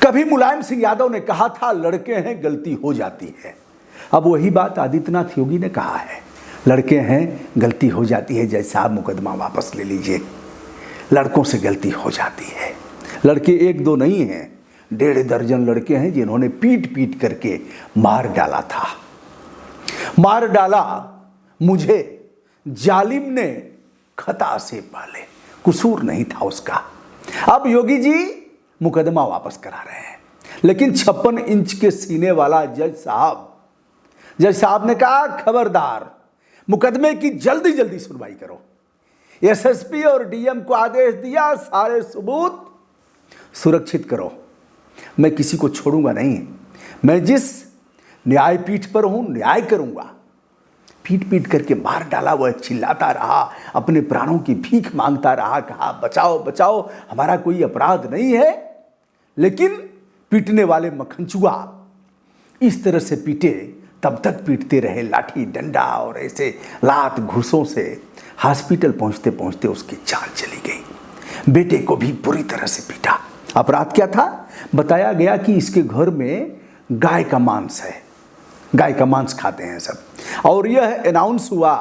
कभी मुलायम सिंह यादव ने कहा था लड़के हैं गलती हो जाती है। अब वही बात आदित्यनाथ योगी ने कहा है, लड़के हैं गलती हो जाती है। जज साहब मुकदमा वापस ले लीजिए, लड़कों से गलती हो जाती है। लड़के एक दो नहीं हैं, 1.5 दर्जन लड़के हैं जिन्होंने पीट पीट करके मार डाला था। मार डाला मुझे जालिम ने खता से पहले, कसूर नहीं था उसका। अब योगी जी मुकदमा वापस करा रहे हैं, लेकिन 56 इंच के सीने वाला जज साहब ने कहा खबरदार, मुकदमे की जल्दी जल्दी सुनवाई करो। एसएसपी और डीएम को आदेश दिया, सारे सबूत सुरक्षित करो। मैं किसी को छोड़ूंगा नहीं, मैं जिस न्यायपीठ पर हूं न्याय करूंगा। पीट पीट करके मार डाला, वह चिल्लाता रहा, अपने प्राणों की भीख मांगता रहा, कहा बचाओ बचाओ, हमारा कोई अपराध नहीं है। लेकिन पीटने वाले मखनचुआ इस तरह से पीटे, तब तक पीटते रहे, लाठी डंडा और ऐसे लात घूसों से। हॉस्पिटल पहुंचते पहुंचते उसकी जान चली गई। बेटे को भी बुरी तरह से पीटा। अपराध क्या था? बताया गया कि इसके घर में गाय का मांस है, गाय का मांस खाते हैं सब। और यह अनाउंस हुआ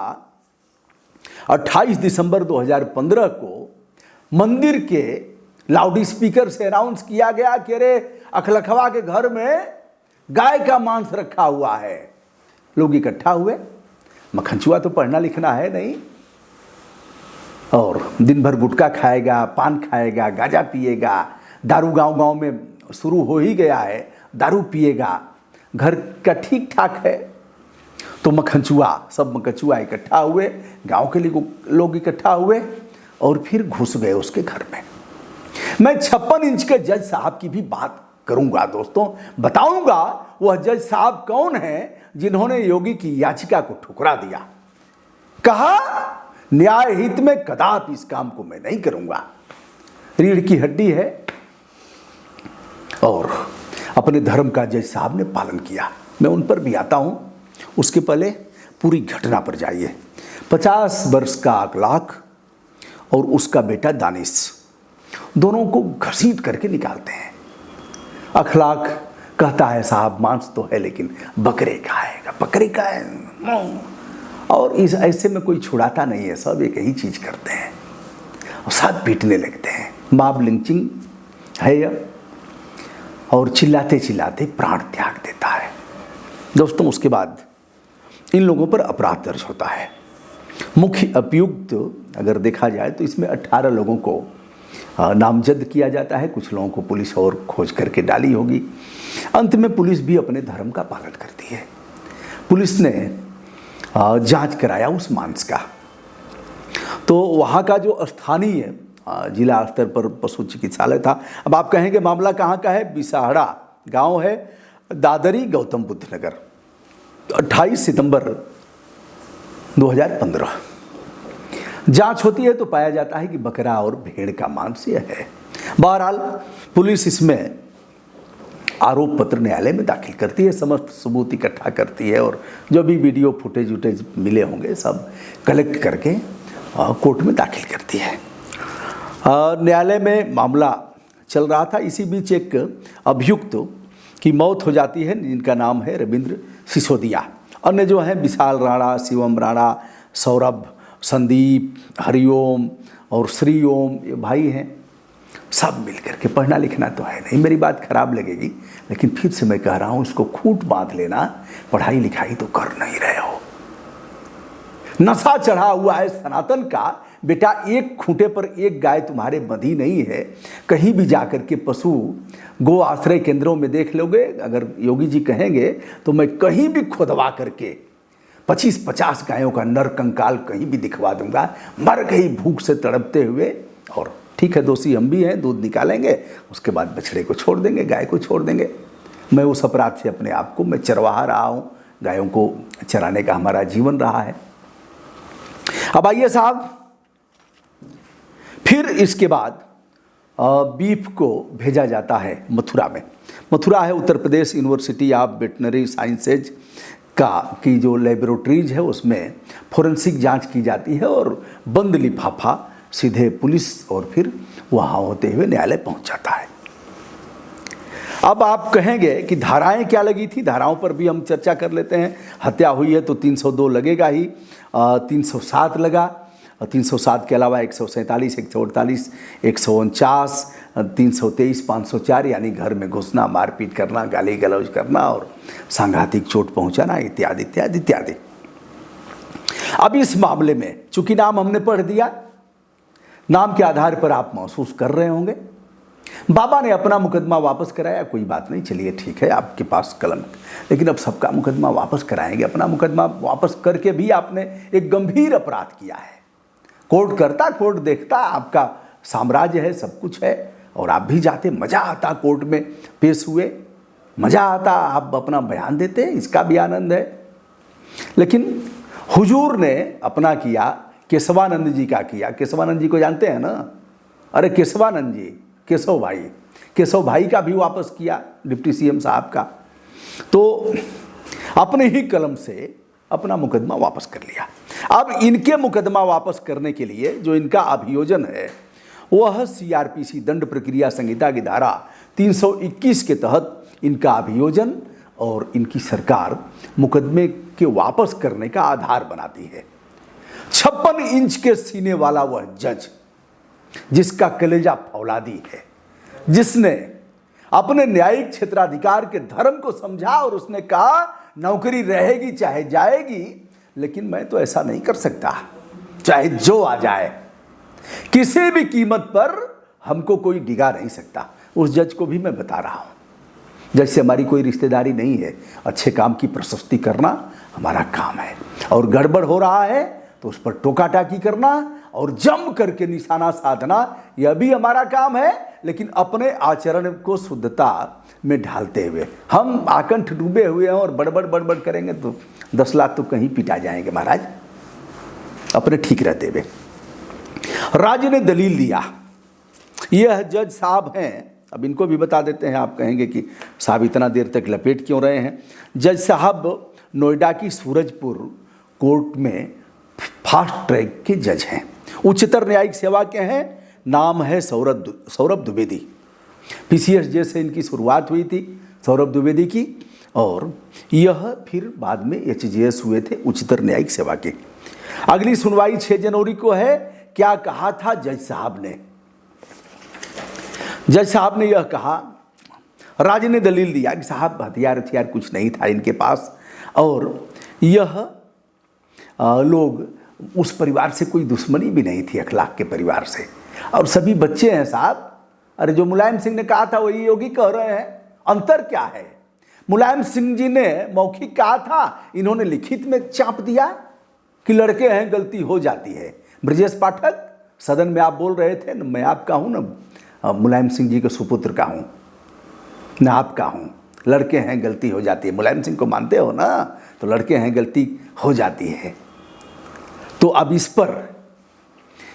28 दिसंबर 2015 को मंदिर के लाउड स्पीकर से अनाउंस किया गया कि अरे अखलखवा के घर में गाय का मांस रखा हुआ है। लोग इकट्ठा हुए। मखनचुआ तो पढ़ना लिखना है नहीं, और दिन भर गुटखा खाएगा, पान खाएगा, गांजा पिएगा, दारू गांव गांव में शुरू हो ही गया है, दारू पिएगा। घर का ठीक ठाक है तो सब मखनचुआ इकट्ठा हुए, गांव के लोग इकट्ठा हुए और फिर घुस गए उसके घर में। मैं 56 इंच के जज साहब की भी बात करूंगा दोस्तों, बताऊंगा वह जज साहब कौन हैं जिन्होंने योगी की याचिका को ठुकरा दिया। कहा न्याय हित में कदापि इस काम को मैं नहीं करूंगा। रीढ़ की हड्डी है और अपने धर्म का जज साहब ने पालन किया। मैं उन पर भी आता हूं, उसके पहले पूरी घटना पर जाइए। 50 वर्ष का अखलाक और उसका बेटा दानिश, दोनों को घसीट करके निकालते हैं। अखलाक कहता है साहब मांस तो है लेकिन बकरे का है, और इस ऐसे में कोई छुड़ाता नहीं है, सब एक ही चीज करते हैं और साथ पीटने लगते हैं। मॉब लिंचिंग है यह, और चिल्लाते चिल्लाते प्राण त्याग देता है। दोस्तों उसके बाद इन लोगों पर अपराध दर्ज होता है। मुख्य अभियुक्त अगर देखा जाए तो इसमें 18 लोगों को नामजद किया जाता है। कुछ लोगों को पुलिस और खोज करके डाली होगी। अंत में पुलिस भी अपने धर्म का पालन करती है। पुलिस ने जांच कराया उस मांस का, तो वहाँ का जो स्थानीय जिला स्तर पर पशु चिकित्सालय था। अब आप कहेंगे मामला कहाँ का है? बिसाहड़ा गांव है, दादरी, गौतम बुद्ध नगर। 28 सितंबर 2015 जांच होती है तो पाया जाता है कि बकरा और भेड़ का मांस यह है। बहरहाल पुलिस इसमें आरोप पत्र न्यायालय में दाखिल करती है, समस्त सबूत इकट्ठा करती है और जो भी वीडियो फुटेज मिले होंगे सब कलेक्ट करके कोर्ट में दाखिल करती है। न्यायालय में मामला चल रहा था। इसी बीच एक अभियुक्त की मौत हो जाती है जिनका नाम है रविंद्र सिसोदिया। अन्य जो हैं विशाल राणा, शिवम राणा, सौरभ, संदीप, हरिओम और श्रीओम, ये भाई हैं। सब मिल करके, पढ़ना लिखना तो है नहीं, मेरी बात खराब लगेगी लेकिन फिर से मैं कह रहा हूँ इसको खूंट बांध लेना, पढ़ाई लिखाई तो कर नहीं रहे हो। नशा चढ़ा हुआ है सनातन का। बेटा एक खूंटे पर एक गाय तुम्हारे बंधी नहीं है। कहीं भी जाकर के पशु गो आश्रय केंद्रों में देख लोगे, अगर योगी जी कहेंगे तो मैं कहीं भी खुदवा करके 25-50 गायों का नर कंकाल कहीं भी दिखवा दूंगा, मर गई भूख से तड़पते हुए। और ठीक है, दोषी हम भी हैं, दूध निकालेंगे, उसके बाद बछड़े को छोड़ देंगे, गाय को छोड़ देंगे। मैं उस अपराध से अपने आप को, मैं चरवाहा रहा हूँ, गायों को चराने का हमारा जीवन रहा है। अब आइए साहब, फिर इसके बाद बीफ को भेजा जाता है मथुरा में। मथुरा है Uttar Pradesh university of veterinary sciences की जो लेबोरेटरीज है उसमें फोरेंसिक जांच की जाती है और बंद लिफाफा सीधे पुलिस और फिर वहाँ होते हुए न्यायालय पहुँच जाता है। अब आप कहेंगे कि धाराएं क्या लगी थी, धाराओं पर भी हम चर्चा कर लेते हैं। हत्या हुई है तो 302 लगेगा ही, 307 लगा, 307 के अलावा 147, 148, 149, 323, 504 यानी घर में घुसना, मारपीट करना, गाली गलौज करना और सांघातिक चोट पहुंचाना इत्यादि इत्यादि इत्यादि। अब इस मामले में चूंकि नाम हमने पढ़ दिया, नाम के आधार पर आप महसूस कर रहे होंगे बाबा ने अपना मुकदमा वापस कराया, कोई बात नहीं, चलिए ठीक है, आपके पास कलम, लेकिन अब सबका मुकदमा वापस कराएंगे। अपना मुकदमा वापस करके भी आपने एक गंभीर अपराध किया है। कोर्ट करता, कोर्ट देखता, आपका साम्राज्य है, सब कुछ है, और आप भी जाते, मज़ा आता, कोर्ट में पेश हुए, मज़ा आता, आप अपना बयान देते, इसका भी आनंद है। लेकिन हुजूर ने अपना किया, केशवानंद जी का किया। केशवानंद जी को जानते हैं ना? अरे केशवानंद जी, केशव भाई का भी वापस किया, डिप्टी सीएम साहब का। तो अपने ही कलम से अपना मुकदमा वापस कर लिया। अब इनके मुकदमा वापस करने के लिए जो इनका अभियोजन है वह सीआरपीसी दंड प्रक्रिया संहिता की धारा 321 के तहत इनका अभियोजन और इनकी सरकार मुकदमे के वापस करने का आधार बनाती है। 56 इंच के सीने वाला वह जज जिसका कलेजा फौलादी है, जिसने अपने न्यायिक क्षेत्राधिकार के धर्म को समझा और उसने कहा नौकरी रहेगी चाहे जाएगी, लेकिन मैं तो ऐसा नहीं कर सकता, चाहे जो आ जाए, किसी भी कीमत पर हमको कोई डिगा नहीं सकता। उस जज को भी मैं बता रहा हूं, जैसे हमारी कोई रिश्तेदारी नहीं है, अच्छे काम की प्रशस्ति करना हमारा काम है, और गड़बड़ हो रहा है तो उस पर टोका टाकी करना और जम करके निशाना साधना, यह भी हमारा काम है। लेकिन अपने आचरण को शुद्धता में ढालते हुए, हम आकंठ डूबे हुए हैं और बड़बड़ करेंगे तो 10 लाख तो कहीं पिटा जाएंगे महाराज, अपने ठीक रहते हुए। राज्य ने दलील दिया, यह जज साहब हैं, अब इनको भी बता देते हैं। आप कहेंगे कि साहब इतना देर तक लपेट क्यों रहे हैं? जज साहब नोएडा की सूरजपुर कोर्ट में फास्ट ट्रैक के जज हैं, उच्चतर न्यायिक सेवा के हैं, नाम है सौरभ द्विवेदी। पीसीएस से इनकी शुरुआत हुई थी सौरभ द्विवेदी की, और यह फिर बाद में एचजीएस हुए थे, उच्चतर न्यायिक सेवा के। अगली सुनवाई 6 जनवरी को है। क्या कहा था जज साहब ने? जज साहब ने यह कहा, राज्य ने दलील दिया कि साहब हथियार कुछ नहीं था इनके पास, और यह लोग उस परिवार से कोई दुश्मनी भी नहीं थी, अखलाक के परिवार से, और सभी बच्चे हैं साहब। अरे जो मुलायम सिंह ने कहा था वही योगी कह रहे हैं, अंतर क्या है? मुलायम सिंह जी ने मौखिक कहा था, इन्होंने लिखित में चाप दिया कि लड़के हैं गलती हो जाती है। ब्रजेश पाठक सदन में आप बोल रहे थे, मैं आपका हूँ ना, मुलायम सिंह जी के सुपुत्र का हूँ, मैं आपका हूँ, लड़के हैं गलती हो जाती है। मुलायम सिंह को मानते हो ना, तो लड़के हैं गलती हो जाती है। तो अब इस पर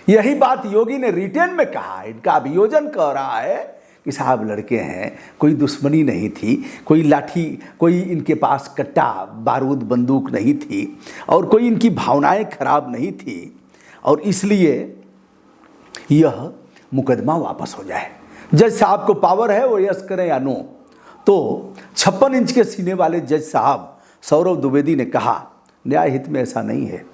यही बात योगी ने रिटेन में कहा, इनका अभियोजन कह रहा है कि साहब लड़के हैं, कोई दुश्मनी नहीं थी, कोई लाठी, कोई इनके पास कट्टा बारूद बंदूक नहीं थी, और कोई इनकी भावनाएं खराब नहीं थी, और इसलिए यह मुकदमा वापस हो जाए। जज साहब को पावर है, वो यस करें या नो। तो 56 इंच के सीने वाले जज साहब सौरभ द्विवेदी ने कहा, न्याय हित में ऐसा नहीं है,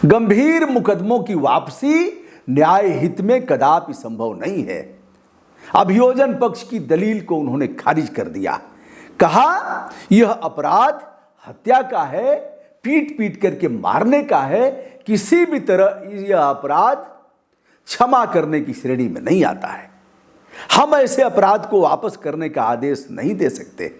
गंभीर मुकदमों की वापसी न्याय हित में कदापि संभव नहीं है। अभियोजन पक्ष की दलील को उन्होंने खारिज कर दिया, कहा यह अपराध हत्या का है, पीट करके मारने का है, किसी भी तरह यह अपराध क्षमा करने की श्रेणी में नहीं आता है। हम ऐसे अपराध को वापस करने का आदेश नहीं दे सकते,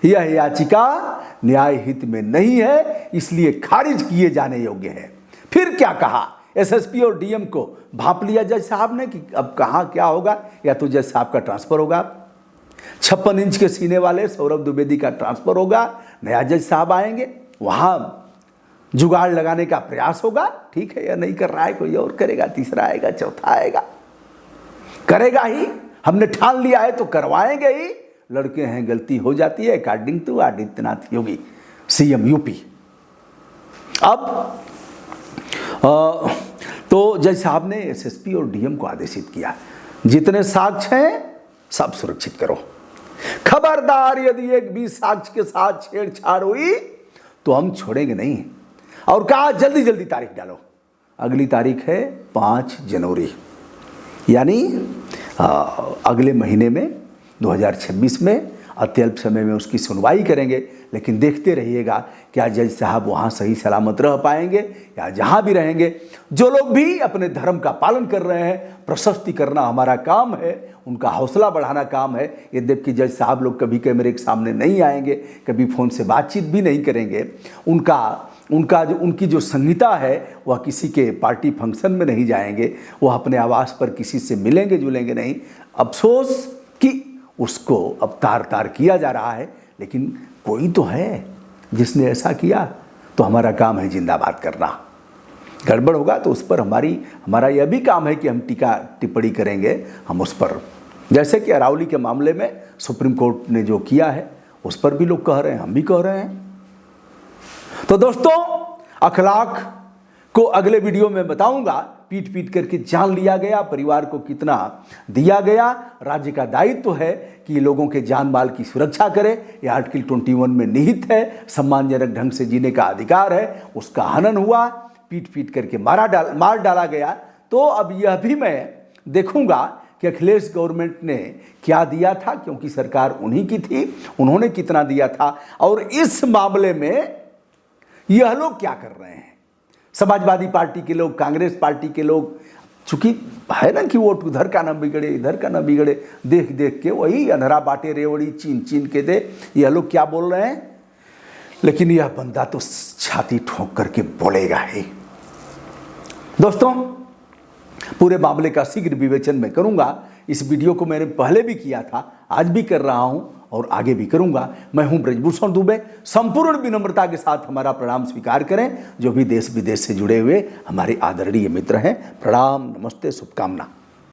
यह याचिका न्याय हित में नहीं है, इसलिए खारिज किए जाने योग्य है। फिर क्या कहा? एसएसपी और डीएम को भांप लिया जज साहब ने कि अब कहाँ क्या होगा, या तो जज साहब का ट्रांसफर होगा, 56 इंच के सीने वाले सौरभ द्विवेदी का ट्रांसफर होगा, नया जज साहब आएंगे, वहां जुगाड़ लगाने का प्रयास होगा। ठीक है, या नहीं कर रहा है कोई और करेगा, तीसरा आएगा, चौथा आएगा, करेगा ही, हमने ठान लिया है तो करवाएंगे ही। लड़के हैं गलती हो जाती है, according to Adityanath Yogi CM UP. अब तो जज साहब ने एसएसपी और डीएम को आदेशित किया, जितने साक्ष्य हैं सब सुरक्षित करो, खबरदार यदि एक भी साक्ष्य के साथ छेड़छाड़ हुई तो हम छोड़ेंगे नहीं। और कहा जल्दी जल्दी तारीख डालो। अगली तारीख है 5 जनवरी, यानी अगले महीने में 2026 में अत्यल्प समय में उसकी सुनवाई करेंगे। लेकिन देखते रहिएगा क्या जज साहब वहाँ सही सलामत रह पाएंगे या जहाँ भी रहेंगे। जो लोग भी अपने धर्म का पालन कर रहे हैं, प्रशस्ति करना हमारा काम है, उनका हौसला बढ़ाना काम है। यद्यपि जज साहब लोग कभी कैमरे के सामने नहीं आएंगे, कभी फ़ोन से बातचीत भी नहीं करेंगे, उनकी जो संहिता है वह किसी के पार्टी फंक्शन में नहीं जाएंगे, वह अपने आवास पर किसी से मिलेंगे जुलेंगे नहीं। अफसोस कि उसको अब तार तार किया जा रहा है, लेकिन कोई तो है जिसने ऐसा किया, तो हमारा काम है जिंदाबाद करना। गड़बड़ होगा तो उस पर हमारा यह भी काम है कि हम टीका टिप्पणी करेंगे हम उस पर। जैसे कि अरावली के मामले में सुप्रीम कोर्ट ने जो किया है उस पर भी लोग कह रहे हैं, हम भी कह रहे हैं। तो दोस्तों, अखलाक को अगले वीडियो में बताऊंगा। पीट पीट करके जान लिया गया, परिवार को कितना दिया गया। राज्य का दायित्व है कि लोगों के जान माल की सुरक्षा करे। यह आर्टिकल 21 में निहित है। सम्मानजनक ढंग से जीने का अधिकार है, उसका हनन हुआ, पीट पीट करके मार डाला गया। तो अब यह भी मैं देखूंगा कि अखिलेश गवर्नमेंट ने क्या दिया था, क्योंकि सरकार उन्हीं की थी, उन्होंने कितना दिया था, और इस मामले में यह लोग क्या कर रहे हैं। समाजवादी पार्टी के लोग, कांग्रेस पार्टी के लोग, चूंकि है ना कि वोट उधर का ना बिगड़े इधर का ना बिगड़े, देख देख के वही अंधरा बाटे रेवड़ी चीन चीन के दे, यह लोग क्या बोल रहे हैं। लेकिन यह बंदा तो छाती ठोक करके बोलेगा ही। दोस्तों, पूरे मामले का शीघ्र विवेचन मैं करूंगा। इस वीडियो को मैंने पहले भी किया था, आज भी कर रहा हूं और आगे भी करूंगा। मैं हूं ब्रजभूषण दुबे। संपूर्ण विनम्रता के साथ हमारा प्रणाम स्वीकार करें। जो भी देश विदेश से जुड़े हुए हमारे आदरणीय मित्र हैं, प्रणाम, नमस्ते, शुभकामना।